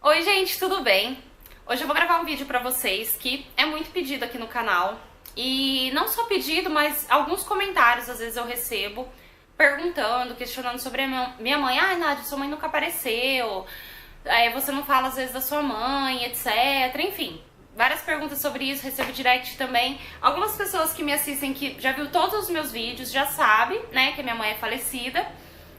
Oi gente, tudo bem? Hoje eu vou gravar um vídeo pra vocês que é muito pedido aqui no canal. E não só pedido, mas alguns comentários às vezes eu recebo perguntando, questionando sobre a minha mãe. Ai, Nádia, sua mãe nunca apareceu, você não fala às vezes da sua mãe, etc. Enfim, várias perguntas sobre isso, recebo direct também. Algumas pessoas que me assistem que já viu todos os meus vídeos já sabem, né, que a minha mãe é falecida.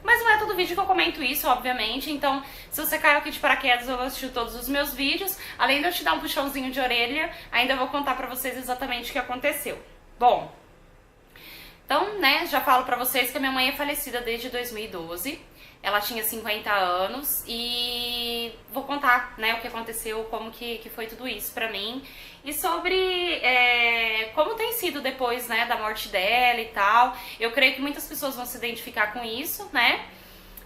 Mas não é todo vídeo que eu comento isso, obviamente, então se você caiu aqui de paraquedas ou não assistiu todos os meus vídeos, além de eu te dar um puxãozinho de orelha, ainda vou contar pra vocês exatamente o que aconteceu. Bom, então, né, já falo pra vocês que a minha mãe é falecida desde 2012, ela tinha 50 anos e vou contar, né, o que aconteceu, como que foi tudo isso pra mim e sobre como tem sido depois, né, da morte dela e tal. Eu creio que muitas pessoas vão se identificar com isso, né,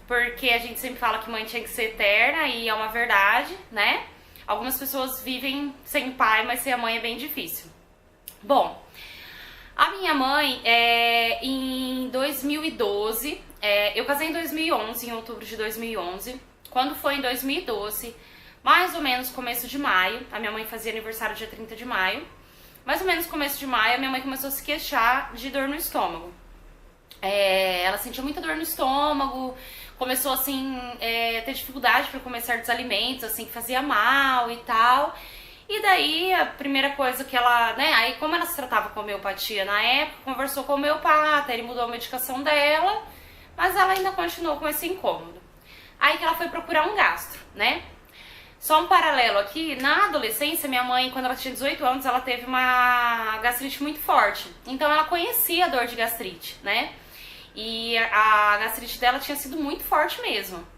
porque a gente sempre fala que mãe tinha que ser eterna e é uma verdade, né. Algumas pessoas vivem sem pai, mas sem a mãe é bem difícil. Bom, a minha mãe, em 2012, eu casei em 2011, em outubro de 2011. Quando foi em 2012, mais ou menos começo de maio, a minha mãe fazia aniversário dia 30 de maio, mais ou menos começo de maio, a minha mãe começou a se queixar de dor no estômago. Ela sentia muita dor no estômago, começou assim, ter dificuldade para comer certos alimentos, assim, que fazia mal e tal. E daí, a primeira coisa que ela, né, aí como ela se tratava com homeopatia na época, conversou com o homeopata, ele mudou a medicação dela, mas ela ainda continuou com esse incômodo. Aí que ela foi procurar um gastro, né? Só um paralelo aqui, na adolescência, minha mãe, quando ela tinha 18 anos, ela teve uma gastrite muito forte. Então ela conhecia a dor de gastrite, né? E a gastrite dela tinha sido muito forte mesmo.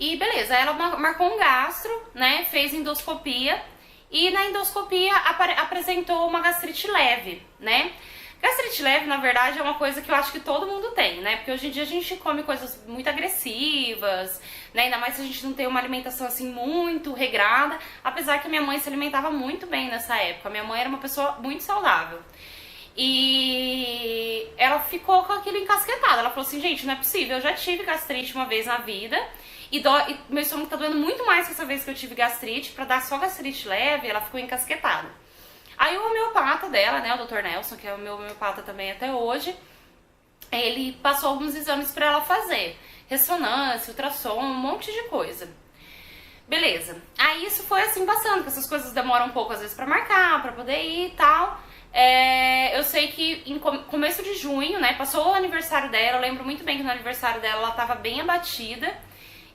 E beleza, ela marcou um gastro, né, fez endoscopia e na endoscopia apresentou uma gastrite leve, né. Gastrite leve, na verdade, é uma coisa que eu acho que todo mundo tem, né, porque hoje em dia a gente come coisas muito agressivas, né, ainda mais se a gente não tem uma alimentação assim muito regrada, apesar que a minha mãe se alimentava muito bem nessa época, minha mãe era uma pessoa muito saudável. E ela ficou com aquilo encasquetado, ela falou assim, gente, não é possível, eu já tive gastrite uma vez na vida, e meu estômago tá doendo muito mais que essa vez que eu tive gastrite, pra dar só gastrite leve, ela ficou encasquetada. Aí o homeopata dela, né, o Dr. Nelson, que é o meu homeopata também até hoje, ele passou alguns exames pra ela fazer. Ressonância, ultrassom, um monte de coisa. Beleza. Aí isso foi assim passando, que essas coisas demoram um pouco às vezes pra marcar, pra poder ir e tal. Eu sei que em começo de junho, né, passou o aniversário dela, eu lembro muito bem que no aniversário dela ela tava bem abatida.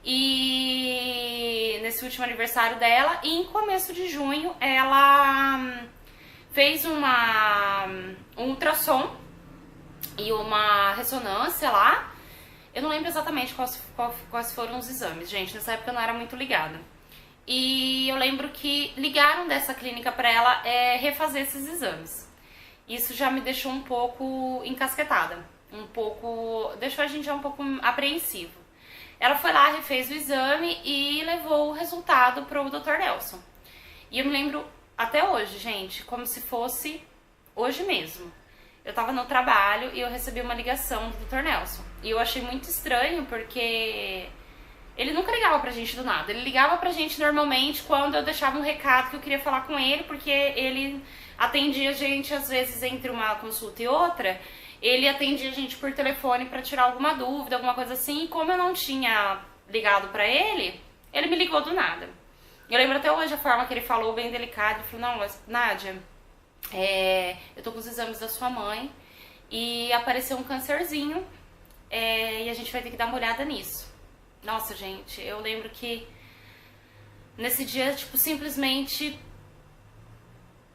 E nesse último aniversário dela, e em começo de junho, ela fez um ultrassom e uma ressonância lá. Eu não lembro exatamente quais foram os exames, gente, nessa época eu não era muito ligada. E eu lembro que ligaram dessa clínica pra ela refazer esses exames. Isso já me deixou um pouco encasquetada, deixou a gente já um pouco apreensivo. Ela foi lá, refez o exame e levou o resultado pro Dr. Nelson. E eu me lembro até hoje, gente, como se fosse hoje mesmo. Eu tava no trabalho e eu recebi uma ligação do Dr. Nelson. E eu achei muito estranho porque ele nunca ligava pra gente do nada. Ele ligava pra gente normalmente quando eu deixava um recado que eu queria falar com ele, porque ele atendia a gente às vezes entre uma consulta e outra. Ele atendia a gente por telefone pra tirar alguma dúvida, alguma coisa assim, e como eu não tinha ligado pra ele, ele me ligou do nada. Eu lembro até hoje a forma que ele falou, bem delicado, ele falou, não, mas Nádia, eu tô com os exames da sua mãe e apareceu um cancerzinho e a gente vai ter que dar uma olhada nisso. Nossa, gente, eu lembro que nesse dia, tipo, simplesmente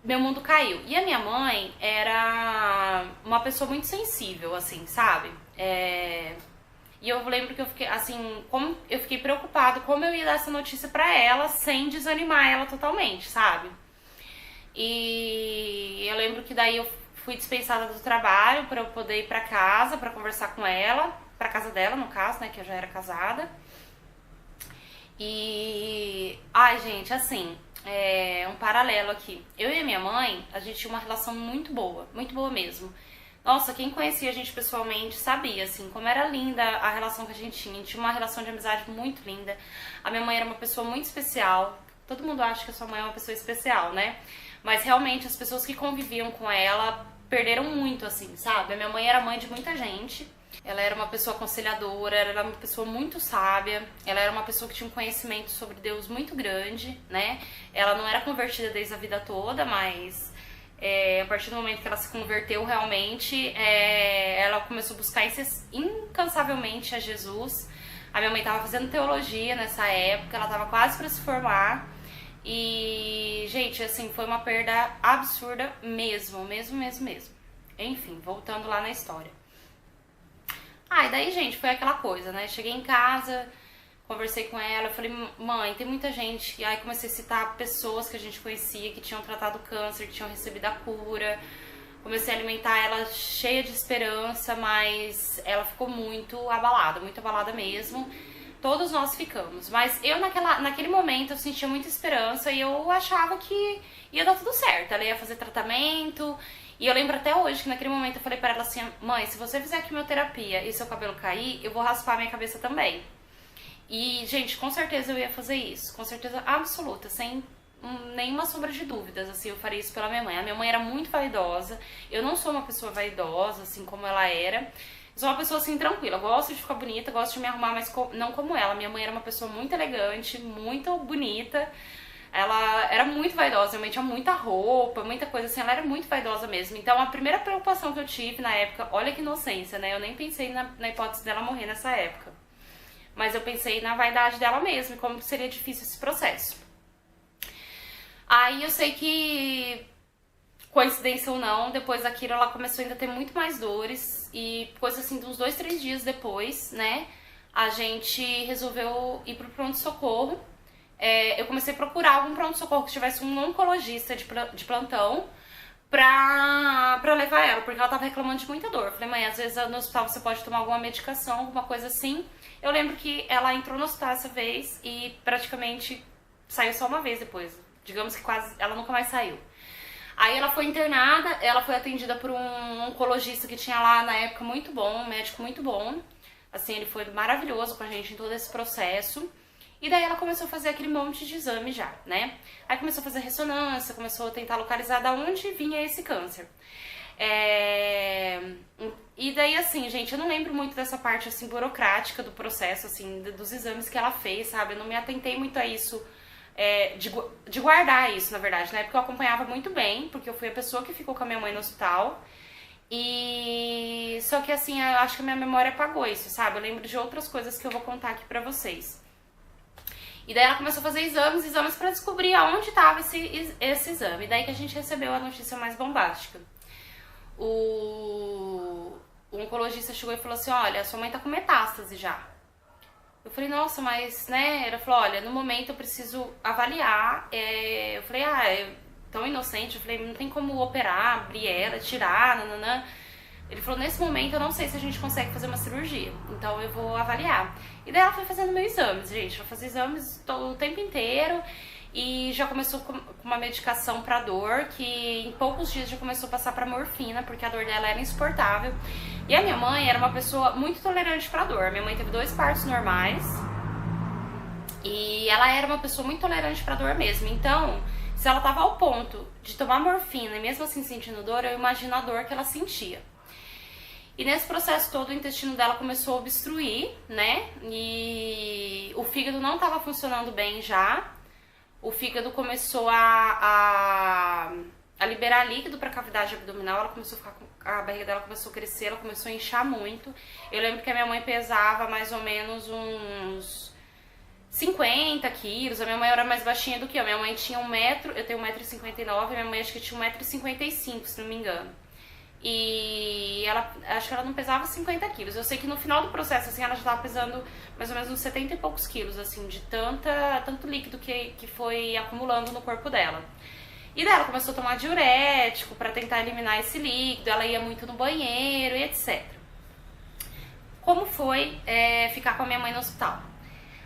meu mundo caiu. E a minha mãe era uma pessoa muito sensível, assim, sabe? E eu lembro que eu fiquei, assim, eu fiquei preocupada como eu ia dar essa notícia pra ela sem desanimar ela totalmente, sabe? E eu lembro que daí eu fui dispensada do trabalho pra eu poder ir pra casa, pra conversar com ela, pra casa dela, no caso, né, que eu já era casada. E... ai, gente, assim... um paralelo aqui. Eu e a minha mãe, a gente tinha uma relação muito boa mesmo. Nossa, quem conhecia a gente pessoalmente sabia, assim, como era linda a relação que a gente tinha. A gente tinha uma relação de amizade muito linda. A minha mãe era uma pessoa muito especial. Todo mundo acha que a sua mãe é uma pessoa especial, né? Mas realmente as pessoas que conviviam com ela perderam muito, assim, sabe? A minha mãe era mãe de muita gente. Ela era uma pessoa aconselhadora, ela era uma pessoa muito sábia, ela era uma pessoa que tinha um conhecimento sobre Deus muito grande, né? Ela não era convertida desde a vida toda, mas a partir do momento que ela se converteu realmente, ela começou a buscar incansavelmente a Jesus. A minha mãe estava fazendo teologia nessa época, ela estava quase para se formar. E, gente, assim, foi uma perda absurda mesmo. Enfim, voltando lá na história. E daí, gente, foi aquela coisa, né? Cheguei em casa, conversei com ela, falei, mãe, tem muita gente. E aí comecei a citar pessoas que a gente conhecia, que tinham tratado câncer, que tinham recebido a cura. Comecei a alimentar ela cheia de esperança, mas ela ficou muito abalada mesmo. Todos nós ficamos. Mas eu, naquele momento, eu sentia muita esperança e eu achava que ia dar tudo certo. Ela ia fazer tratamento. E eu lembro até hoje que naquele momento eu falei pra ela assim, mãe, se você fizer quimioterapia e seu cabelo cair, eu vou raspar minha cabeça também. E, gente, com certeza eu ia fazer isso. Com certeza absoluta, sem nenhuma sombra de dúvidas, assim, eu faria isso pela minha mãe. A minha mãe era muito vaidosa. Eu não sou uma pessoa vaidosa, assim, como ela era. Eu sou uma pessoa, assim, tranquila. Gosto de ficar bonita, gosto de me arrumar, mas não como ela. Minha mãe era uma pessoa muito elegante, muito bonita. Ela era muito vaidosa, realmente tinha muita roupa, muita coisa assim, ela era muito vaidosa mesmo. Então a primeira preocupação que eu tive na época, olha que inocência, né? Eu nem pensei na hipótese dela morrer nessa época. Mas eu pensei na vaidade dela mesmo e como seria difícil esse processo. Aí eu sei que, coincidência ou não, depois daquilo ela começou ainda a ter muito mais dores. E coisa assim, de uns 2, 3 dias depois, né? A gente resolveu ir pro pronto-socorro. Eu comecei a procurar algum pronto-socorro que tivesse um oncologista de plantão pra levar ela, porque ela tava reclamando de muita dor. Eu falei, mãe, às vezes no hospital você pode tomar alguma medicação, alguma coisa assim. Eu lembro que ela entrou no hospital essa vez e praticamente saiu só uma vez depois. Digamos que quase ela nunca mais saiu. Aí ela foi internada, ela foi atendida por um oncologista que tinha lá na época muito bom, um médico muito bom. Assim, ele foi maravilhoso com a gente em todo esse processo. E daí ela começou a fazer aquele monte de exame já, né? Aí começou a fazer ressonância, começou a tentar localizar de onde vinha esse câncer. E daí, assim, gente, eu não lembro muito dessa parte, assim, burocrática do processo, assim, dos exames que ela fez, sabe? Eu não me atentei muito a isso, de guardar isso, na verdade, né? Porque eu acompanhava muito bem, porque eu fui a pessoa que ficou com a minha mãe no hospital. E só que, assim, eu acho que a minha memória apagou isso, sabe? Eu lembro de outras coisas que eu vou contar aqui pra vocês. E daí ela começou a fazer exames pra descobrir aonde estava esse exame. E daí que a gente recebeu a notícia mais bombástica. O oncologista chegou e falou assim, olha, sua mãe tá com metástase já. Eu falei, nossa, mas, né? Ela falou, olha, no momento eu preciso avaliar. Eu falei, tão inocente. Eu falei, não tem como operar, abrir ela, tirar, nananã. Ele falou, nesse momento eu não sei se a gente consegue fazer uma cirurgia, então eu vou avaliar. E daí ela foi fazendo meus exames, gente, ela fazia exames o tempo inteiro e já começou com uma medicação pra dor, que em poucos dias já começou a passar pra morfina, porque a dor dela era insuportável. E a minha mãe era uma pessoa muito tolerante pra dor, minha mãe teve 2 partos normais e ela era uma pessoa muito tolerante pra dor mesmo, então se ela tava ao ponto de tomar morfina e mesmo assim sentindo dor, eu imagino a dor que ela sentia. E nesse processo todo o intestino dela começou a obstruir, né? E o fígado não estava funcionando bem já. O fígado começou a liberar líquido para a cavidade abdominal. Ela começou a ficar a barriga dela começou a crescer, ela começou a inchar muito. Eu lembro que a minha mãe pesava mais ou menos uns 50 quilos. A minha mãe era mais baixinha do que eu. Minha mãe tinha 1 metro, eu tenho 1,59 m. A minha mãe acho que tinha 1,55 m, se não me engano. E ela, acho que ela não pesava 50 quilos. Eu sei que no final do processo, assim, ela já tava pesando mais ou menos uns 70 e poucos quilos, assim, de tanto líquido que foi acumulando no corpo dela. E daí ela começou a tomar diurético pra tentar eliminar esse líquido, ela ia muito no banheiro e etc. Como foi ficar com a minha mãe no hospital?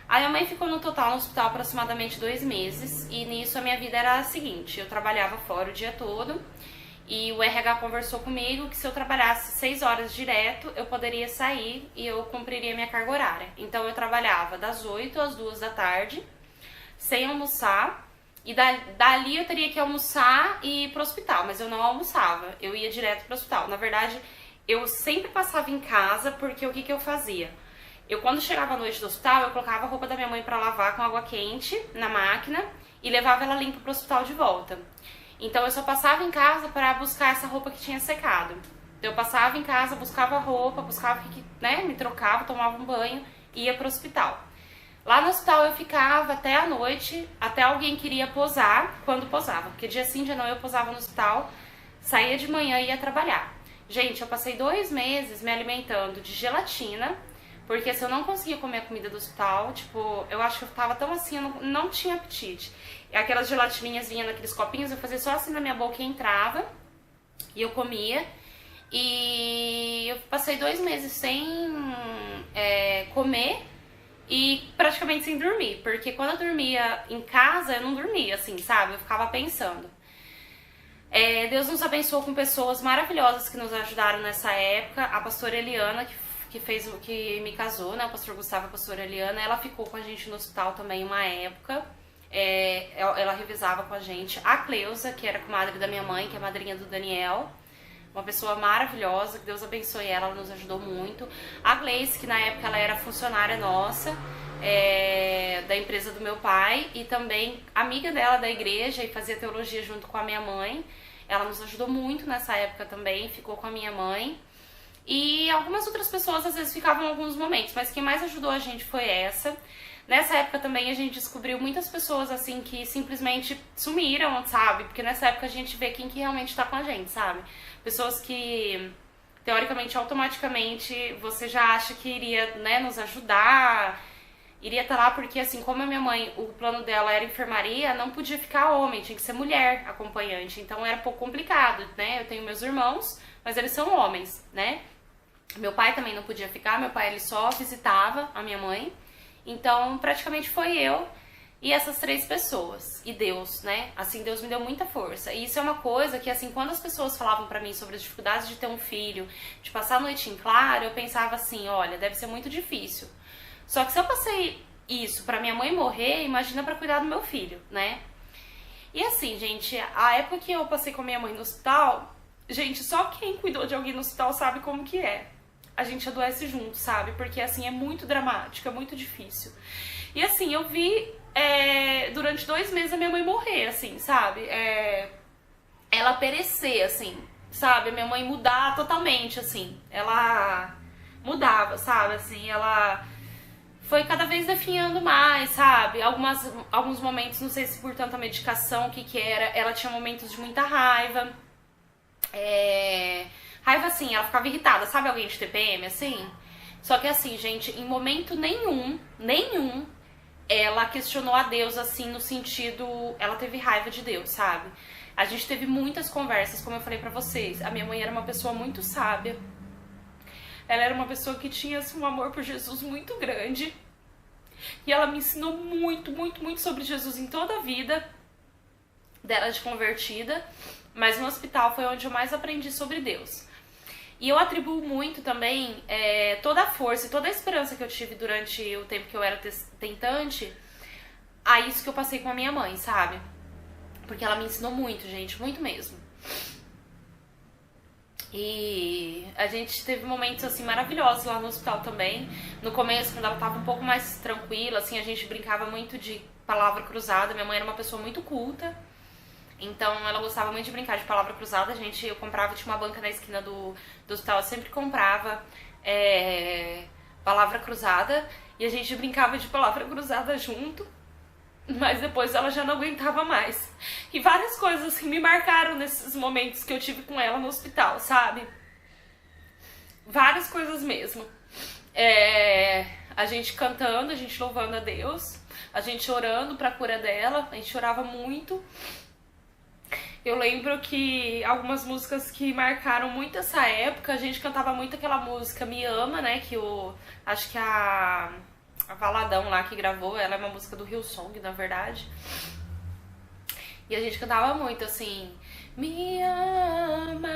A minha mãe ficou no total no hospital aproximadamente 2 meses, e nisso a minha vida era a seguinte: eu trabalhava fora o dia todo, E o RH conversou comigo que se eu trabalhasse 6 horas direto, eu poderia sair e eu cumpriria minha carga horária. Então eu trabalhava das 8 às 2 da tarde, sem almoçar, e dali eu teria que almoçar e ir pro hospital, mas eu não almoçava, eu ia direto pro hospital. Na verdade, eu sempre passava em casa, porque o que eu fazia? Eu, quando chegava à noite do hospital, eu colocava a roupa da minha mãe pra lavar com água quente na máquina e levava ela limpa pro hospital de volta. Então eu só passava em casa para buscar essa roupa que tinha secado. Então eu passava em casa, buscava a roupa, buscava, né, me trocava, tomava um banho e ia pro hospital. Lá no hospital eu ficava até a noite, até alguém queria posar, quando posava. Porque dia sim, dia não, eu posava no hospital, saía de manhã e ia trabalhar. Gente, eu passei 2 meses me alimentando de gelatina, porque se eu não conseguia comer a comida do hospital, tipo, eu acho que eu tava tão assim, eu não tinha apetite. E aquelas gelatininhas vinham naqueles copinhos, eu fazia só assim na minha boca e entrava, e eu comia. E eu passei 2 meses sem comer e praticamente sem dormir, porque quando eu dormia em casa, eu não dormia assim, sabe? Eu ficava pensando. Deus nos abençoou com pessoas maravilhosas que nos ajudaram nessa época. A pastora Eliana, que me casou, né? O pastor Gustavo e a pastora Eliana, ela ficou com a gente no hospital também uma época. Ela revezava com a gente. A Cleusa, que era comadre da minha mãe, que é madrinha do Daniel, uma pessoa maravilhosa, que Deus abençoe ela, ela nos ajudou muito. A Gleice, que na época ela era funcionária nossa, da empresa do meu pai, e também amiga dela da igreja, e fazia teologia junto com a minha mãe. Ela nos ajudou muito nessa época também, ficou com a minha mãe. E algumas outras pessoas às vezes ficavam em alguns momentos, mas quem mais ajudou a gente foi essa. Nessa época também a gente descobriu muitas pessoas assim que simplesmente sumiram, sabe? Porque nessa época a gente vê quem que realmente tá com a gente, sabe? Pessoas que teoricamente, automaticamente você já acha que iria, né, nos ajudar, iria estar lá, porque assim, como a minha mãe, o plano dela era enfermaria, não podia ficar homem, tinha que ser mulher acompanhante, então era um pouco complicado, né? Eu tenho meus irmãos, mas eles são homens, né? Meu pai também não podia ficar, meu pai ele só visitava a minha mãe. Então, praticamente foi eu e essas 3 pessoas. E Deus, né? Assim, Deus me deu muita força. E isso é uma coisa que, assim, quando as pessoas falavam pra mim sobre as dificuldades de ter um filho, de passar a noite em claro, eu pensava assim, olha, deve ser muito difícil. Só que se eu passei isso pra minha mãe morrer, imagina pra cuidar do meu filho, né? E assim, gente, a época que eu passei com a minha mãe no hospital, gente, só quem cuidou de alguém no hospital sabe como que é. A gente adoece junto, sabe? Porque, assim, é muito dramático, é muito difícil. E, assim, eu vi durante 2 meses a minha mãe morrer, assim, sabe? Ela perecer, assim, sabe? A minha mãe mudar totalmente, assim. Ela mudava, sabe? Assim, ela foi cada vez definhando mais, sabe? Alguns momentos, não sei se por tanta medicação, o que era, ela tinha momentos de muita raiva. Raiva assim, ela ficava irritada, sabe alguém de TPM, assim? Só que assim, gente, em momento nenhum, ela questionou a Deus, assim, no sentido, ela teve raiva de Deus, sabe? A gente teve muitas conversas, como eu falei pra vocês. A minha mãe era uma pessoa muito sábia. Ela era uma pessoa que tinha, assim, um amor por Jesus muito grande. E ela me ensinou muito, muito, muito sobre Jesus em toda a vida dela de convertida. Mas no hospital foi onde eu mais aprendi sobre Deus. E eu atribuo muito também toda a força e toda a esperança que eu tive durante o tempo que eu era tentante a isso que eu passei com a minha mãe, sabe? Porque ela me ensinou muito, gente, muito mesmo. E a gente teve momentos, assim, maravilhosos lá no hospital também. No começo, quando ela tava um pouco mais tranquila, assim, a gente brincava muito de palavra cruzada. Minha mãe era uma pessoa muito culta. Então ela gostava muito de brincar de palavra cruzada. Eu comprava, tinha uma banca na esquina do hospital, eu sempre comprava palavra cruzada e a gente brincava de palavra cruzada junto, mas depois ela já não aguentava mais. E várias coisas assim me marcaram nesses momentos que eu tive com ela no hospital, sabe? Várias coisas mesmo. A gente cantando, a gente louvando a Deus, a gente orando pra cura dela, a gente orava muito. Eu lembro que algumas músicas que marcaram muito essa época, a gente cantava muito aquela música Me Ama, né, que acho que a Valadão lá que gravou, ela é uma música do Hillsong, na verdade. E a gente cantava muito, assim, me ama,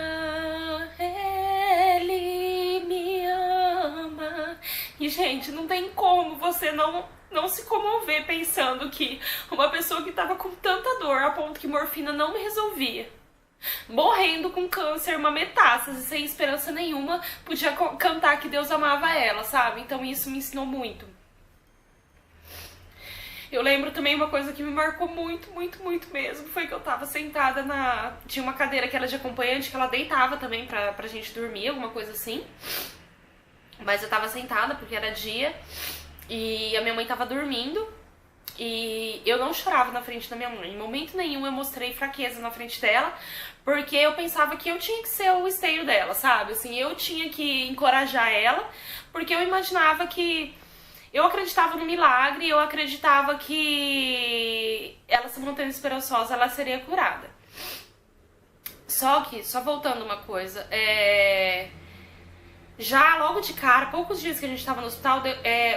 ele me ama. E, gente, não tem como você não se comover pensando que uma pessoa que tava com tanta dor a ponto que morfina não me resolvia, morrendo com câncer, uma metástase, sem esperança nenhuma, podia cantar que Deus amava ela, sabe? Então isso me ensinou muito. Eu lembro também uma coisa que me marcou muito, muito, muito mesmo, foi que eu tava sentada tinha uma cadeira que era de acompanhante, que ela deitava também pra gente dormir, alguma coisa assim. Mas eu tava sentada porque era dia e a minha mãe tava dormindo e eu não chorava na frente da minha mãe. Em momento nenhum eu mostrei fraqueza na frente dela, porque eu pensava que eu tinha que ser o esteio dela, sabe? Assim, eu tinha que encorajar ela, porque eu imaginava que... Eu acreditava no milagre, eu acreditava que ela se mantendo esperançosa, ela seria curada. Só que, só voltando uma coisa, já logo de cara, poucos dias que a gente tava no hospital,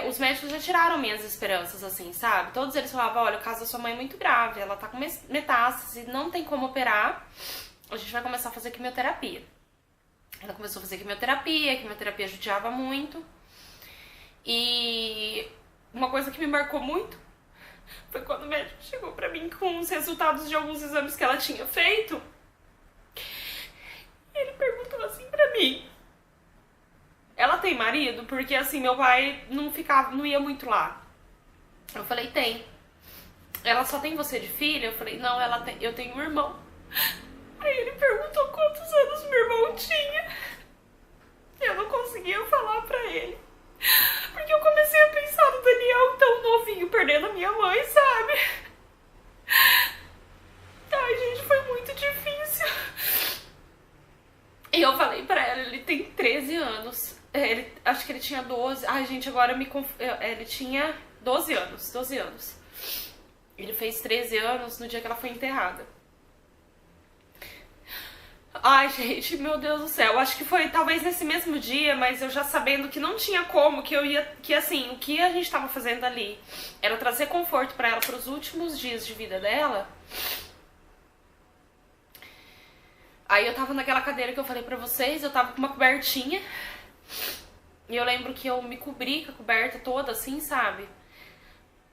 os médicos já tiraram minhas esperanças, assim, sabe? Todos eles falavam, olha, o caso da sua mãe é muito grave, ela tá com metástase, não tem como operar, a gente vai começar a fazer quimioterapia. Ela começou a fazer quimioterapia, a quimioterapia judiava muito. E uma coisa que me marcou muito foi quando o médico chegou pra mim com os resultados de alguns exames que ela tinha feito. E ele perguntou assim pra mim: ela tem marido? Porque assim, meu pai não ia muito lá. Eu falei, tem. Ela só tem você de filha? Eu falei, não, eu tenho um irmão. Aí ele perguntou quantos anos meu irmão tinha. Eu não conseguia falar pra ele, porque eu comecei a pensar no Daniel tão novinho, perdendo a minha mãe, sabe? Ai, gente, foi muito difícil. E eu falei pra ela, ele tem 13 anos. Acho que ele tinha 12. Ai, gente, agora ele tinha 12 anos, 12 anos. Ele fez 13 anos no dia que ela foi enterrada. Ai, gente, meu Deus do céu. Acho que foi talvez nesse mesmo dia, mas eu já sabendo que não tinha como, que assim, o que a gente tava fazendo ali era trazer conforto pra ela pros últimos dias de vida dela. Aí eu tava naquela cadeira que eu falei pra vocês, eu tava com uma cobertinha. E eu lembro que eu me cobri com a coberta toda, assim, sabe?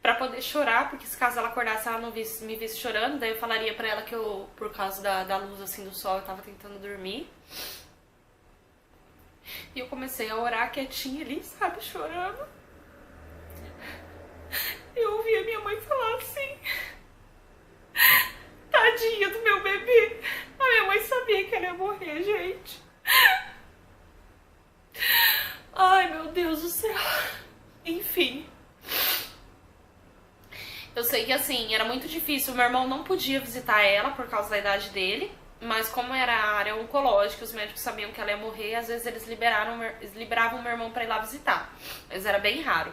Pra poder chorar, porque se caso ela acordasse, ela não me visse chorando. Daí eu falaria pra ela que eu, por causa da luz, assim, do sol, eu tava tentando dormir. E eu comecei a orar quietinha ali, sabe? Chorando. Eu ouvi a minha mãe falar assim: tadinha do meu bebê. A minha mãe sabia que ela ia morrer, gente. Ai, meu Deus do céu. Enfim. Eu sei que, assim, era muito difícil. O meu irmão não podia visitar ela por causa da idade dele. Mas como era a área oncológica, os médicos sabiam que ela ia morrer. Às vezes eles liberavam o meu irmão pra ir lá visitar. Mas era bem raro.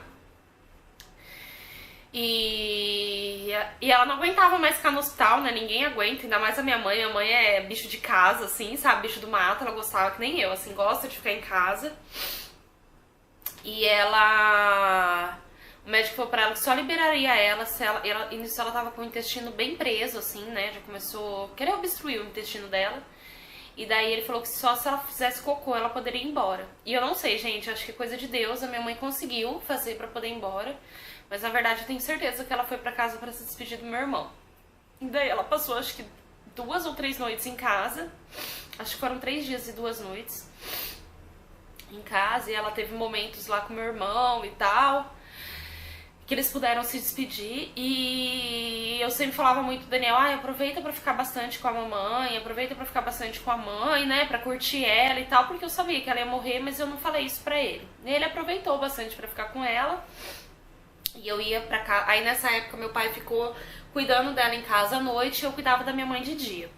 E ela não aguentava mais ficar no hospital, né? Ninguém aguenta, ainda mais a minha mãe. Minha mãe é bicho de casa, assim, sabe? Bicho do mato. Ela gostava que nem eu, assim, gosta de ficar em casa. E o médico falou pra ela que só liberaria ela se ela início ela tava com o intestino bem preso, assim, né? Já começou a querer obstruir o intestino dela. E daí ele falou que só se ela fizesse cocô ela poderia ir embora. E eu não sei, gente, acho que é coisa de Deus. A minha mãe conseguiu fazer pra poder ir embora. Mas na verdade eu tenho certeza que ela foi pra casa pra se despedir do meu irmão. E daí ela passou acho que 2 ou 3 noites em casa. Acho que foram 3 dias e 2 noites em casa. E ela teve momentos lá com meu irmão e tal, que eles puderam se despedir. E eu sempre falava muito, Daniel, aproveita pra ficar bastante com a mamãe, aproveita pra ficar bastante com a mãe, né, pra curtir ela e tal, porque eu sabia que ela ia morrer, mas eu não falei isso pra ele. E ele aproveitou bastante pra ficar com ela. E eu ia pra cá. Aí nessa época meu pai ficou cuidando dela em casa à noite e eu cuidava da minha mãe de dia.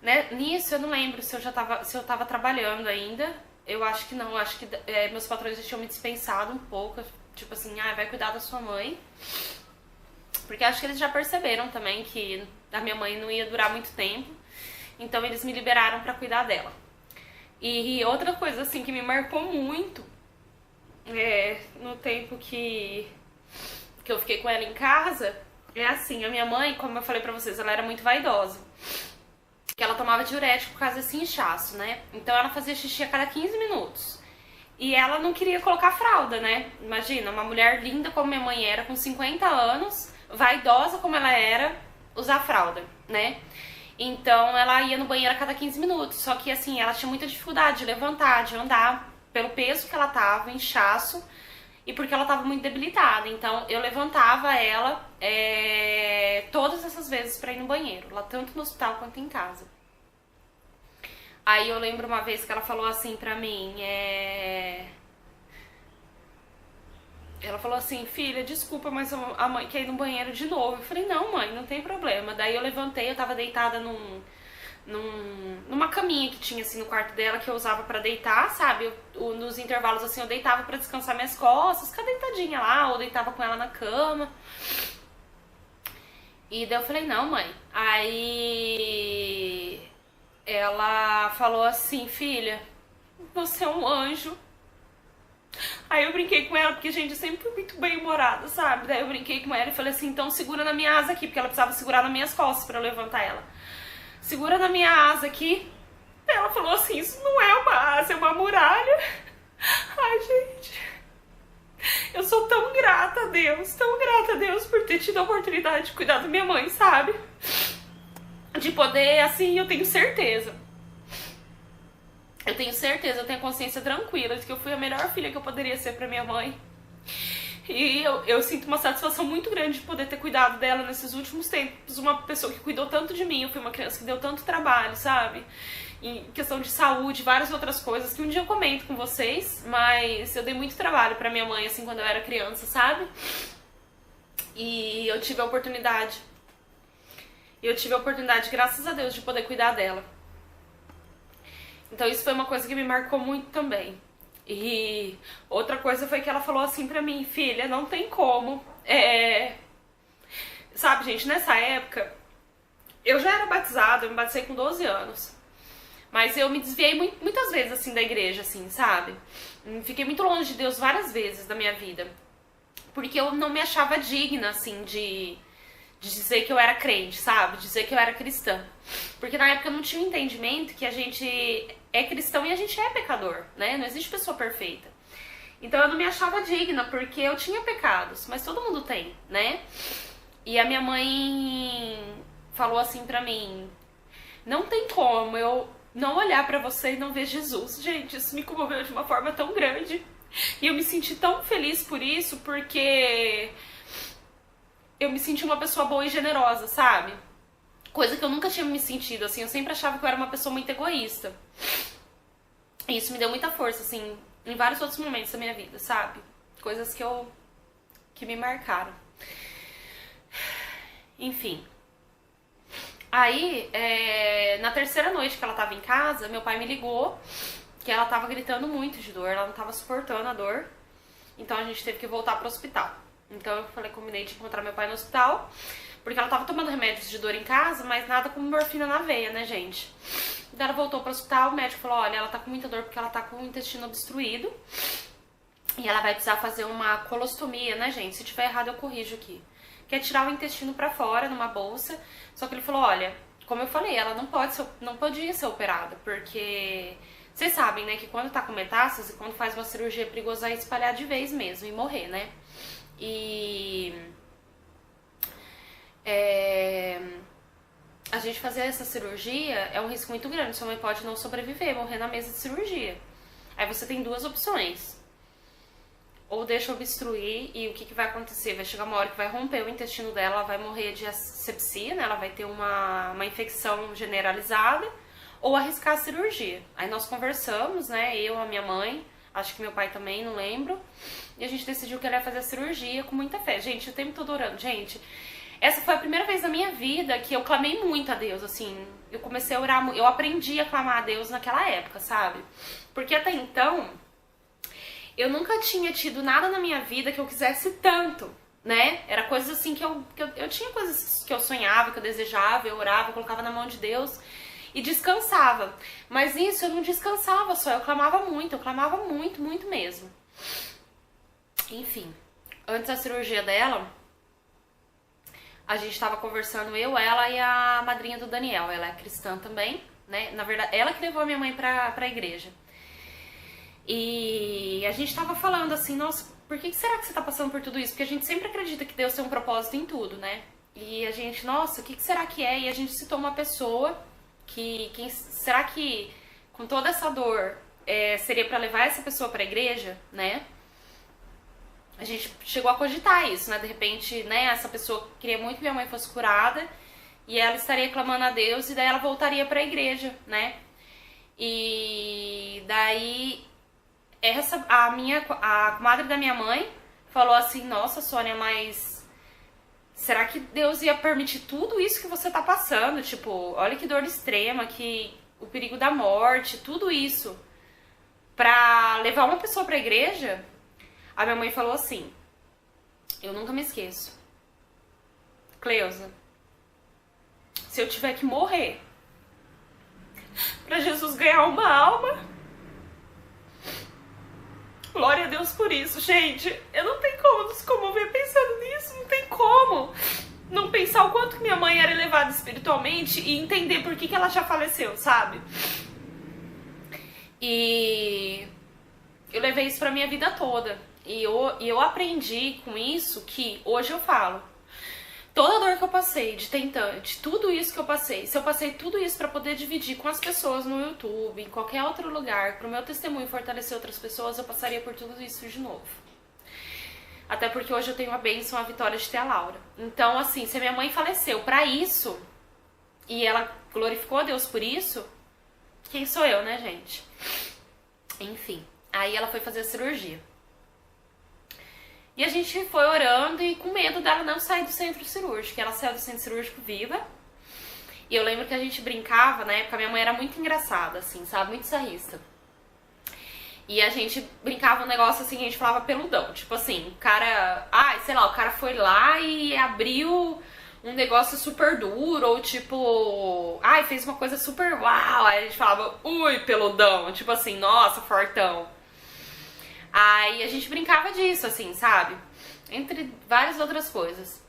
Né? Nisso eu não lembro se eu tava trabalhando ainda. Eu acho que não, acho que meus patrões já tinham me dispensado um pouco. Tipo assim, vai cuidar da sua mãe. Porque acho que eles já perceberam também que a minha mãe não ia durar muito tempo. Então eles me liberaram pra cuidar dela. E outra coisa assim que me marcou muito no tempo que eu fiquei com ela em casa, assim, a minha mãe, como eu falei pra vocês, ela era muito vaidosa. que ela tomava diurético por causa desse inchaço, né? Então ela fazia xixi a cada 15 minutos. E ela não queria colocar fralda, né? Imagina, uma mulher linda como minha mãe era, com 50 anos, vaidosa como ela era, usar fralda, né? Então ela ia no banheiro a cada 15 minutos. Só que assim, ela tinha muita dificuldade de levantar, de andar, pelo peso que ela tava, inchaço, e porque ela tava muito debilitada. Então eu levantava ela todas essas vezes pra ir no banheiro, lá tanto no hospital quanto em casa. Aí eu lembro uma vez que ela falou assim pra mim, ela falou assim, filha, desculpa, mas a mãe quer ir no banheiro de novo. Eu falei, não, mãe, não tem problema. Daí eu levantei, eu tava deitada numa caminha que tinha assim no quarto dela, que eu usava pra deitar, sabe? Nos intervalos assim eu deitava pra descansar minhas costas, ficar deitadinha lá, ou deitava com ela na cama. E daí eu falei, não, mãe. Aí ela falou assim, filha, você é um anjo. Aí eu brinquei com ela, porque, gente, eu sempre fui muito bem-humorada, sabe? Daí eu brinquei com ela e falei assim, então segura na minha asa aqui, porque ela precisava segurar nas minhas costas pra eu levantar ela. Segura na minha asa aqui. Ela falou assim, isso não é uma asa, é uma muralha. Ai, gente, eu sou tão grata a Deus por ter tido a oportunidade de cuidar da minha mãe, sabe? De poder, assim, eu tenho certeza. Eu tenho consciência tranquila de que eu fui a melhor filha que eu poderia ser pra minha mãe. E eu sinto uma satisfação muito grande de poder ter cuidado dela nesses últimos tempos. Uma pessoa que cuidou tanto de mim, eu fui uma criança que deu tanto trabalho, sabe? Em questão de saúde, várias outras coisas que um dia eu comento com vocês, mas eu dei muito trabalho pra minha mãe, assim, quando eu era criança, sabe? E eu tive a oportunidade, graças a Deus, de poder cuidar dela. Então isso foi uma coisa que me marcou muito também. E outra coisa foi que ela falou assim pra mim, filha, não tem como. Sabe, gente, nessa época, eu já era batizada, eu me batizei com 12 anos. Mas eu me desviei muitas vezes, assim, da igreja, assim, sabe? Fiquei muito longe de Deus várias vezes da minha vida. Porque eu não me achava digna, assim, de dizer que eu era crente, sabe? Dizer que eu era cristã. Porque na época eu não tinha um entendimento que a gente é cristão e a gente é pecador, né? Não existe pessoa perfeita. Então eu não me achava digna, porque eu tinha pecados, mas todo mundo tem, né? E a minha mãe falou assim pra mim, não tem como eu não olhar pra você e não ver Jesus. Gente, isso me comoveu de uma forma tão grande. E eu me senti tão feliz por isso, porque eu me senti uma pessoa boa e generosa, sabe? Coisa que eu nunca tinha me sentido, assim, eu sempre achava que eu era uma pessoa muito egoísta. E isso me deu muita força, assim, em vários outros momentos da minha vida, sabe? Coisas que me marcaram. Enfim. Aí, na terceira noite que ela tava em casa, meu pai me ligou que ela tava gritando muito de dor, ela não tava suportando a dor. Então a gente teve que voltar pro hospital. Então eu combinei de encontrar meu pai no hospital, porque ela tava tomando remédios de dor em casa, mas nada como morfina na veia, né, gente? Então ela voltou pro hospital, o médico falou, olha, ela tá com muita dor porque ela tá com o intestino obstruído e ela vai precisar fazer uma colostomia, né, gente? Se tiver errado eu corrijo aqui. Que é tirar o intestino pra fora numa bolsa. Só que ele falou, olha, como eu falei, ela não podia ser operada, porque vocês sabem, né, que quando tá com metástase, quando faz uma cirurgia é perigoso, é espalhar de vez mesmo e morrer, né? E a gente fazer essa cirurgia é um risco muito grande. Sua mãe pode não sobreviver, morrer na mesa de cirurgia. Aí você tem duas opções. Ou deixa obstruir e o que vai acontecer? Vai chegar uma hora que vai romper o intestino dela, ela vai morrer de asepsia, né? Ela vai ter uma infecção generalizada, ou arriscar a cirurgia. Aí nós conversamos, né? Eu, a minha mãe, acho que meu pai também, não lembro. E a gente decidiu que ela ia fazer a cirurgia com muita fé. Gente, o tempo todo orando. Gente, essa foi a primeira vez na minha vida que eu clamei muito a Deus, assim. Eu comecei a orar, eu aprendi a clamar a Deus naquela época, sabe? Porque até então, eu nunca tinha tido nada na minha vida que eu quisesse tanto, né? Era coisas assim que eu tinha coisas que eu sonhava, que eu desejava, eu orava, eu colocava na mão de Deus e descansava. Mas isso eu não descansava só, eu clamava muito, muito mesmo. Enfim, antes da cirurgia dela, A gente tava conversando, eu, ela e a madrinha do Daniel. Ela é cristã também, né? Na verdade, ela que levou a minha mãe pra igreja. E a gente tava falando assim, nossa, por que será que você tá passando por tudo isso? Porque a gente sempre acredita que Deus tem um propósito em tudo, né? E a gente, nossa, o que será que é? E a gente citou uma pessoa será que com toda essa dor seria pra levar essa pessoa pra igreja, né? A gente chegou a cogitar isso, né? De repente, né, essa pessoa queria muito que minha mãe fosse curada e ela estaria clamando a Deus e daí ela voltaria pra igreja, né? E daí a comadre da minha mãe falou assim, nossa, Sônia, mas será que Deus ia permitir tudo isso que você tá passando? Tipo, olha que dor extrema, que o perigo da morte, tudo isso pra levar uma pessoa pra igreja? A minha mãe falou assim, eu nunca me esqueço, Cleusa, se eu tiver que morrer pra Jesus ganhar uma alma, glória a Deus por isso, gente. Eu não tenho como nos comover pensando nisso, não tem como não pensar o quanto que minha mãe era elevada espiritualmente e entender por que ela já faleceu, sabe? E eu levei isso pra minha vida toda. E eu aprendi com isso que hoje eu falo, toda a dor que eu passei de tentante, tudo isso que eu passei, se eu passei tudo isso pra poder dividir com as pessoas no YouTube, em qualquer outro lugar, pro meu testemunho fortalecer outras pessoas, eu passaria por tudo isso de novo. Até porque hoje eu tenho a bênção, a vitória de ter a Laura. Então, assim, se a minha mãe faleceu pra isso, e ela glorificou a Deus por isso, quem sou eu, né, gente? Enfim, aí ela foi fazer a cirurgia. E a gente foi orando e com medo dela não sair do centro cirúrgico. Ela saiu do centro cirúrgico viva. E eu lembro que a gente brincava, na época, minha mãe era muito engraçada, assim, sabe? Muito sarrista. E a gente brincava um negócio assim, a gente falava peludão. Tipo assim, o cara... sei lá, o cara foi lá e abriu um negócio super duro. Ou tipo... fez uma coisa super uau. Aí a gente falava, ui, peludão. Tipo assim, nossa, fortão. Aí a gente brincava disso, assim, sabe? Entre várias outras coisas.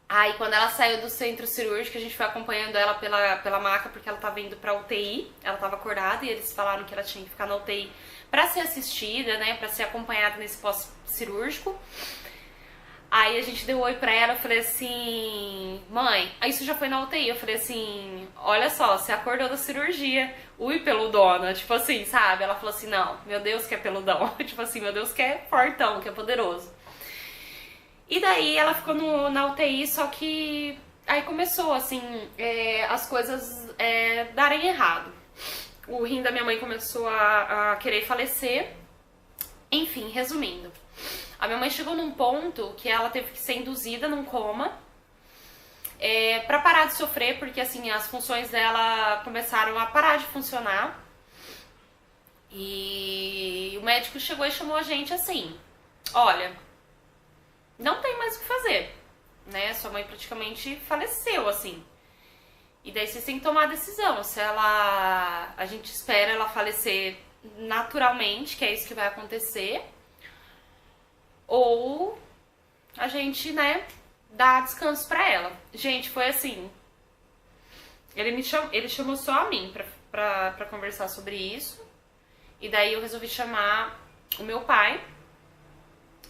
Aí quando ela saiu do centro cirúrgico, a gente foi acompanhando ela pela maca, porque ela tava indo pra UTI. Ela tava acordada e eles falaram que ela tinha que ficar na UTI pra ser assistida, né? Pra ser acompanhada nesse pós-cirúrgico. Aí a gente deu oi pra ela, eu falei assim, mãe, isso já foi na UTI, eu falei assim, olha só, você acordou da cirurgia, ui, peludona, tipo assim, sabe? Ela falou assim, não, meu Deus que é peludão, tipo assim, meu Deus que é fortão, que é poderoso. E daí ela ficou na UTI, só que aí começou, assim, as coisas darem errado. O rim da minha mãe começou a querer falecer, enfim, resumindo. A minha mãe chegou num ponto que ela teve que ser induzida num coma pra parar de sofrer, porque assim, as funções dela começaram a parar de funcionar. E o médico chegou e chamou a gente assim, olha, não tem mais o que fazer, né? Sua mãe praticamente faleceu, assim. E daí vocês têm que tomar a decisão, se a gente espera ela falecer naturalmente, que é isso que vai acontecer, ou a gente, né, dá descanso pra ela. Gente, foi assim, ele chamou só a mim pra conversar sobre isso, e daí eu resolvi chamar o meu pai,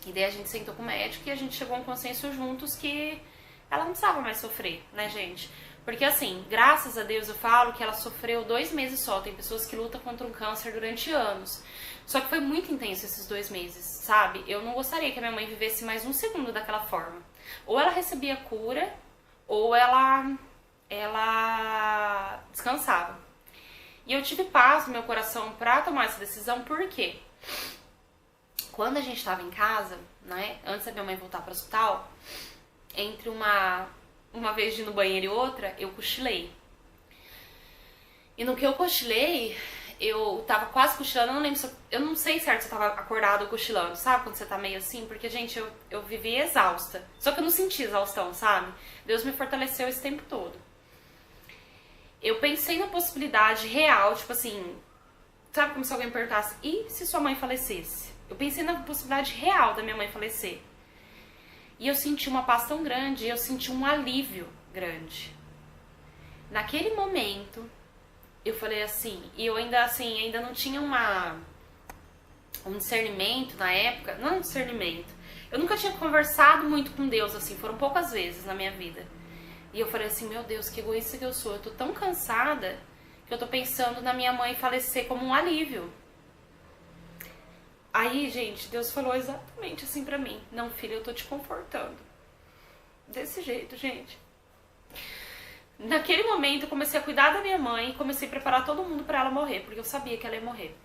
e daí a gente sentou com o médico e a gente chegou a um consenso juntos que ela não precisava mais sofrer, né, gente? Porque assim, graças a Deus eu falo que ela sofreu 2 meses só. Tem pessoas que lutam contra um câncer durante anos. Só que foi muito intenso esses 2 meses, sabe? Eu não gostaria que a minha mãe vivesse mais um segundo daquela forma. Ou ela recebia cura, ou ela descansava. E eu tive paz no meu coração pra tomar essa decisão, por quê? Quando a gente tava em casa, né, antes da minha mãe voltar pro hospital, entre uma vez de ir no banheiro e outra, eu cochilei. E no que eu cochilei, eu tava quase cochilando, eu não lembro eu não sei certo se eu tava acordado ou cochilando, sabe? Quando você tá meio assim, porque, gente, eu vivi exausta. Só que eu não senti exaustão, sabe? Deus me fortaleceu esse tempo todo. Eu pensei na possibilidade real, tipo assim, sabe como se alguém perguntasse, e se sua mãe falecesse? Eu pensei na possibilidade real da minha mãe falecer. E eu senti uma paz tão grande, eu senti um alívio grande. Naquele momento, eu falei assim, e eu ainda não tinha um discernimento na época, não um discernimento. Eu nunca tinha conversado muito com Deus, assim, foram poucas vezes na minha vida. E eu falei assim, meu Deus, que egoísta que eu sou. Eu tô tão cansada que eu tô pensando na minha mãe falecer como um alívio. Aí, gente, Deus falou exatamente assim pra mim. Não, filha, eu tô te confortando. Desse jeito, gente. Naquele momento, eu comecei a cuidar da minha mãe e comecei a preparar todo mundo pra ela morrer, porque eu sabia que ela ia morrer.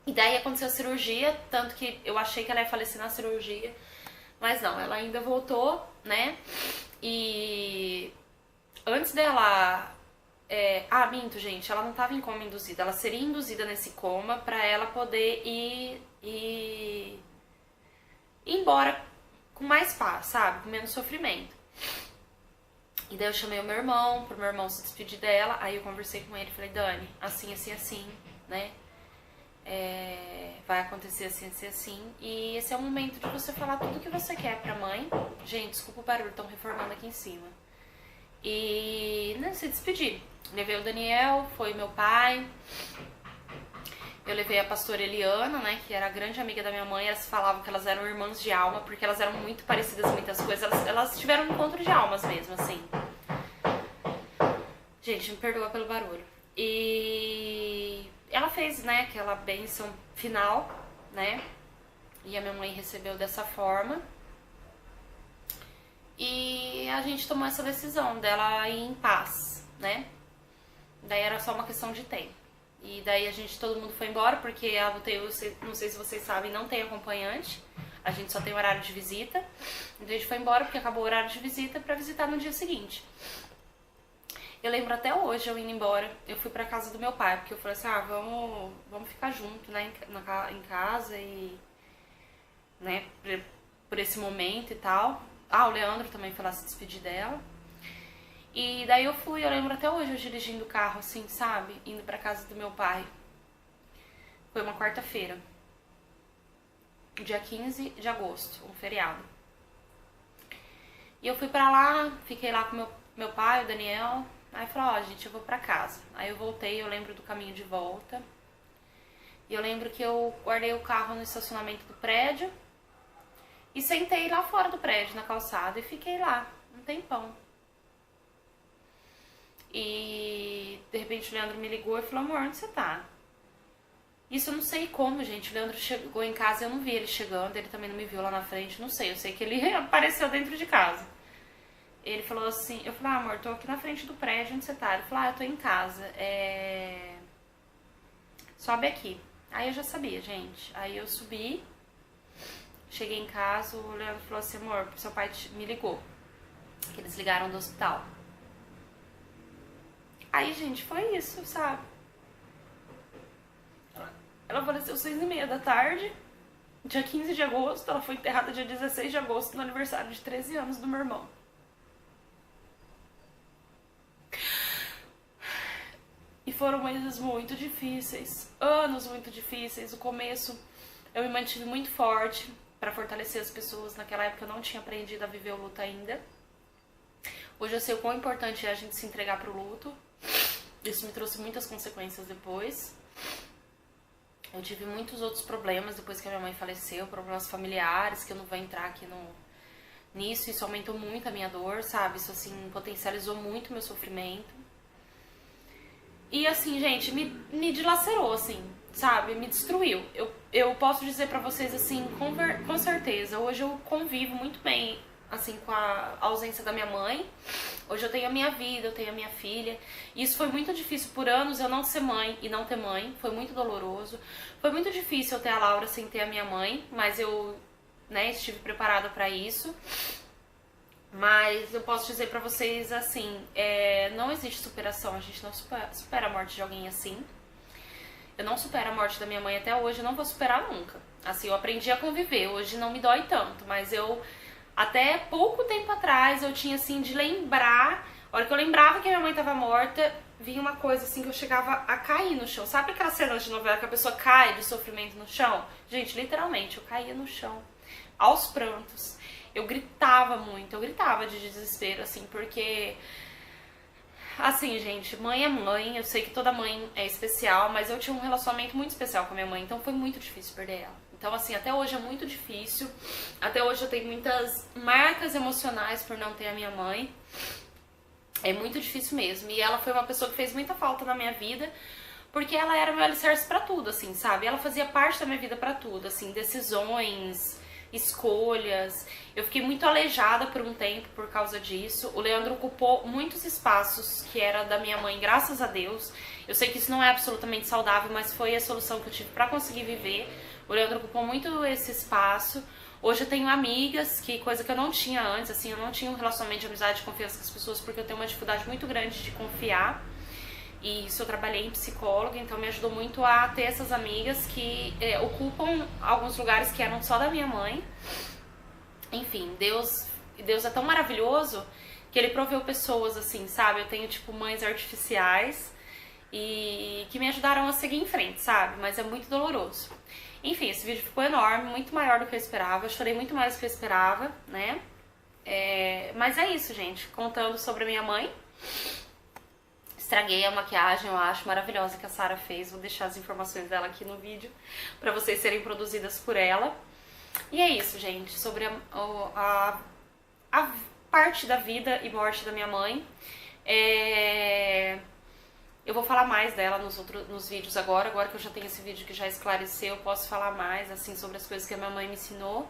E daí aconteceu a cirurgia, tanto que eu achei que ela ia falecer na cirurgia, mas não, ela ainda voltou, né? E antes dela... minto, gente, ela não tava em coma induzida, ela seria induzida nesse coma pra ela poder ir embora com mais paz, sabe? Com menos sofrimento. E daí eu chamei o meu irmão, pro meu irmão se despedir dela, aí eu conversei com ele e falei, Dani, assim, assim, assim, né? Vai acontecer assim, assim, assim. E esse é o momento de você falar tudo que você quer pra mãe. Gente, desculpa o barulho, estão reformando aqui em cima. E se despedir. Levei o Daniel, foi meu pai. Eu levei a pastora Eliana, né, que era a grande amiga da minha mãe. Elas falavam que elas eram irmãs de alma, porque elas eram muito parecidas em muitas coisas. Elas tiveram um encontro de almas mesmo, assim. Gente, me perdoa pelo barulho. E ela fez, né, aquela bênção final, né, e a minha mãe recebeu dessa forma. E a gente tomou essa decisão dela ir em paz, né. Daí era só uma questão de tempo. E daí todo mundo foi embora, porque a UTI, não sei se vocês sabem, não tem acompanhante. A gente só tem horário de visita. Então a gente foi embora porque acabou o horário de visita pra visitar no dia seguinte. Eu lembro até hoje, eu indo embora, eu fui pra casa do meu pai, porque eu falei assim, vamos ficar junto, né, em casa e, né, por esse momento e tal. O Leandro também foi lá se despedir dela. E daí eu lembro até hoje eu dirigindo o carro, assim, sabe, indo pra casa do meu pai. Foi uma quarta-feira, dia 15 de agosto, um feriado. E eu fui pra lá, fiquei lá com meu pai, o Daniel. Aí eu falei, gente, eu vou pra casa. Aí eu voltei, eu lembro do caminho de volta. E eu lembro que eu guardei o carro no estacionamento do prédio. E sentei lá fora do prédio, na calçada, e fiquei lá um tempão. E de repente o Leandro me ligou e falou, amor, onde você tá? Isso eu não sei como, gente. O Leandro chegou em casa e eu não vi ele chegando. Ele também não me viu lá na frente, não sei. Eu sei que ele apareceu dentro de casa. Ele falou assim, eu falei, amor, tô aqui na frente do prédio, onde você tá? Ele falou, eu tô em casa, sobe aqui. Aí eu já sabia, gente. Aí eu subi, cheguei em casa, o Leandro falou assim, amor, seu pai me ligou, que eles ligaram do hospital. Aí, gente, foi isso, sabe? Ela faleceu 6h30 da tarde, dia 15 de agosto, ela foi enterrada dia 16 de agosto, no aniversário de 13 anos do meu irmão. E foram meses muito difíceis, anos muito difíceis. O começo eu me mantive muito forte para fortalecer as pessoas. Naquela época eu não tinha aprendido a viver o luto ainda. Hoje eu sei o quão importante é a gente se entregar pro luto. Isso me trouxe muitas consequências depois. Eu tive muitos outros problemas depois que a minha mãe faleceu, problemas familiares, que eu não vou entrar aqui nisso. Isso aumentou muito a minha dor, sabe? Isso, assim, potencializou muito o meu sofrimento. E, assim, gente, me dilacerou, assim, sabe? Me destruiu. Eu posso dizer pra vocês, assim, com certeza, hoje eu convivo muito bem, assim, com a ausência da minha mãe. Hoje eu tenho a minha vida, eu tenho a minha filha. E isso foi muito difícil por anos, eu não ser mãe e não ter mãe. Foi muito doloroso. Foi muito difícil eu ter a Laura sem ter a minha mãe, mas eu, né, estive preparada pra isso. Mas eu posso dizer pra vocês, assim, não existe superação, a gente não supera a morte de alguém assim. Eu não supero a morte da minha mãe até hoje, eu não vou superar nunca. Assim, eu aprendi a conviver, hoje não me dói tanto, mas até pouco tempo atrás, eu tinha, assim, de lembrar, a hora que eu lembrava que a minha mãe tava morta, vinha uma coisa, assim, que eu chegava a cair no chão. Sabe aquelas cenas de novela que a pessoa cai de sofrimento no chão? Gente, literalmente, eu caía no chão, aos prantos. eu gritava muito, eu gritava de desespero, assim, porque... Assim, gente, mãe é mãe, eu sei que toda mãe é especial, mas eu tinha um relacionamento muito especial com a minha mãe, então foi muito difícil perder ela. Então, assim, até hoje é muito difícil, até hoje eu tenho muitas marcas emocionais por não ter a minha mãe. É muito difícil mesmo, e ela foi uma pessoa que fez muita falta na minha vida, porque ela era meu alicerce pra tudo, assim, sabe? Ela fazia parte da minha vida pra tudo, assim, decisões, escolhas. Eu fiquei muito aleijada por um tempo por causa disso. O Leandro ocupou muitos espaços que era da minha mãe, graças a Deus. Eu sei que isso não é absolutamente saudável, mas foi a solução que eu tive pra conseguir viver. O Leandro ocupou muito esse espaço. Hoje eu tenho amigas, que coisa que eu não tinha antes, assim, eu não tinha um relacionamento de amizade e confiança com as pessoas, porque eu tenho uma dificuldade muito grande de confiar. E isso eu trabalhei em psicóloga, então me ajudou muito a ter essas amigas que ocupam alguns lugares que eram só da minha mãe. Enfim, Deus é tão maravilhoso que Ele proveu pessoas assim, sabe? Eu tenho, tipo, mães artificiais e que me ajudaram a seguir em frente, sabe? Mas é muito doloroso. Enfim, esse vídeo ficou enorme, muito maior do que eu esperava. Eu chorei muito mais do que eu esperava, né? Mas é isso, gente. Contando sobre a minha mãe. Estraguei a maquiagem, eu acho, maravilhosa que a Sara fez. Vou deixar as informações dela aqui no vídeo pra vocês serem produzidas por ela. E é isso, gente, sobre a parte da vida e morte da minha mãe. Eu vou falar mais dela nos vídeos agora que eu já tenho esse vídeo que já esclareceu, eu posso falar mais, assim, sobre as coisas que a minha mãe me ensinou.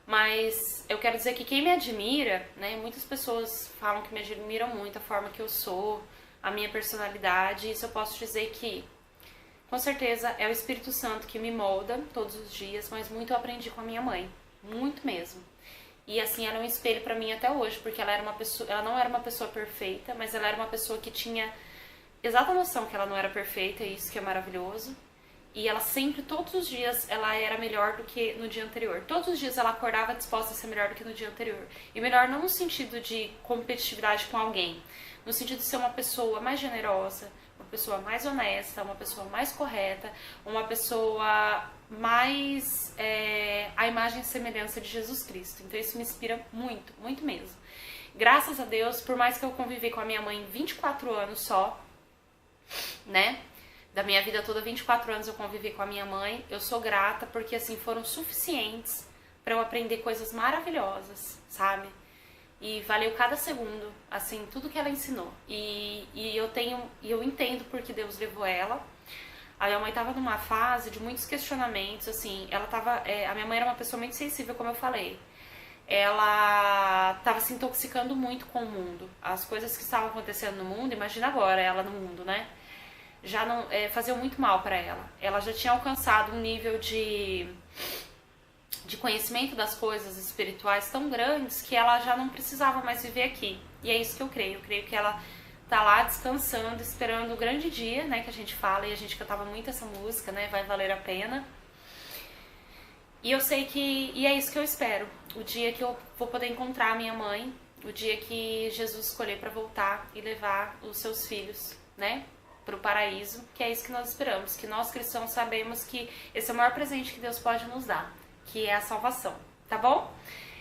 Mas eu quero dizer que quem me admira, né, muitas pessoas falam que me admiram muito a forma que eu sou, a minha personalidade, isso eu posso dizer que, com certeza, é o Espírito Santo que me molda todos os dias, mas muito eu aprendi com a minha mãe, muito mesmo. E assim, ela é um espelho pra mim até hoje, porque ela não era uma pessoa perfeita, mas ela era uma pessoa que tinha exata noção que ela não era perfeita, e isso que é maravilhoso. E ela sempre, todos os dias, ela era melhor do que no dia anterior. Todos os dias ela acordava disposta a ser melhor do que no dia anterior. E melhor não no sentido de competitividade com alguém, no sentido de ser uma pessoa mais generosa, uma pessoa mais honesta, uma pessoa mais correta, uma pessoa mais a imagem e semelhança de Jesus Cristo. Então isso me inspira muito, muito mesmo. Graças a Deus, por mais que eu convivi com a minha mãe 24 anos só, né? Da minha vida toda, 24 anos eu convivi com a minha mãe, eu sou grata porque assim foram suficientes pra eu aprender coisas maravilhosas, sabe? E valeu cada segundo, assim, tudo que ela ensinou. E eu entendo porque Deus levou ela. A minha mãe tava numa fase de muitos questionamentos, assim, a minha mãe era uma pessoa muito sensível, como eu falei. Ela tava se intoxicando muito com o mundo. As coisas que estavam acontecendo no mundo, imagina agora ela no mundo, né? Já não faziam muito mal pra ela. Ela já tinha alcançado um nível de conhecimento das coisas espirituais tão grandes que ela já não precisava mais viver aqui. E é isso que eu creio. Eu creio que ela tá lá descansando, esperando o grande dia, né, que a gente fala, e a gente cantava muito essa música, né, Vai Valer a Pena. E eu sei e é isso que eu espero. O dia que eu vou poder encontrar a minha mãe, o dia que Jesus escolher pra voltar e levar os seus filhos, né, pro paraíso, que é isso que nós esperamos, que nós cristãos sabemos que esse é o maior presente que Deus pode nos dar, que é a salvação, tá bom?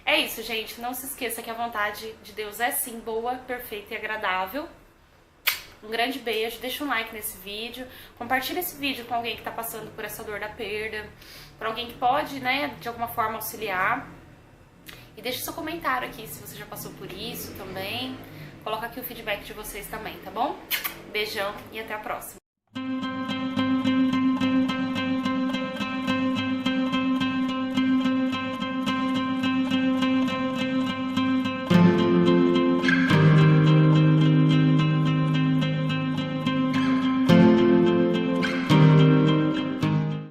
É isso, gente, não se esqueça que a vontade de Deus é sim boa, perfeita e agradável. Um grande beijo, deixa um like nesse vídeo, compartilha esse vídeo com alguém que tá passando por essa dor da perda, pra alguém que pode, né, de alguma forma auxiliar. E deixa seu comentário aqui se você já passou por isso também. Coloca aqui o feedback de vocês também, tá bom? Beijão e até a próxima.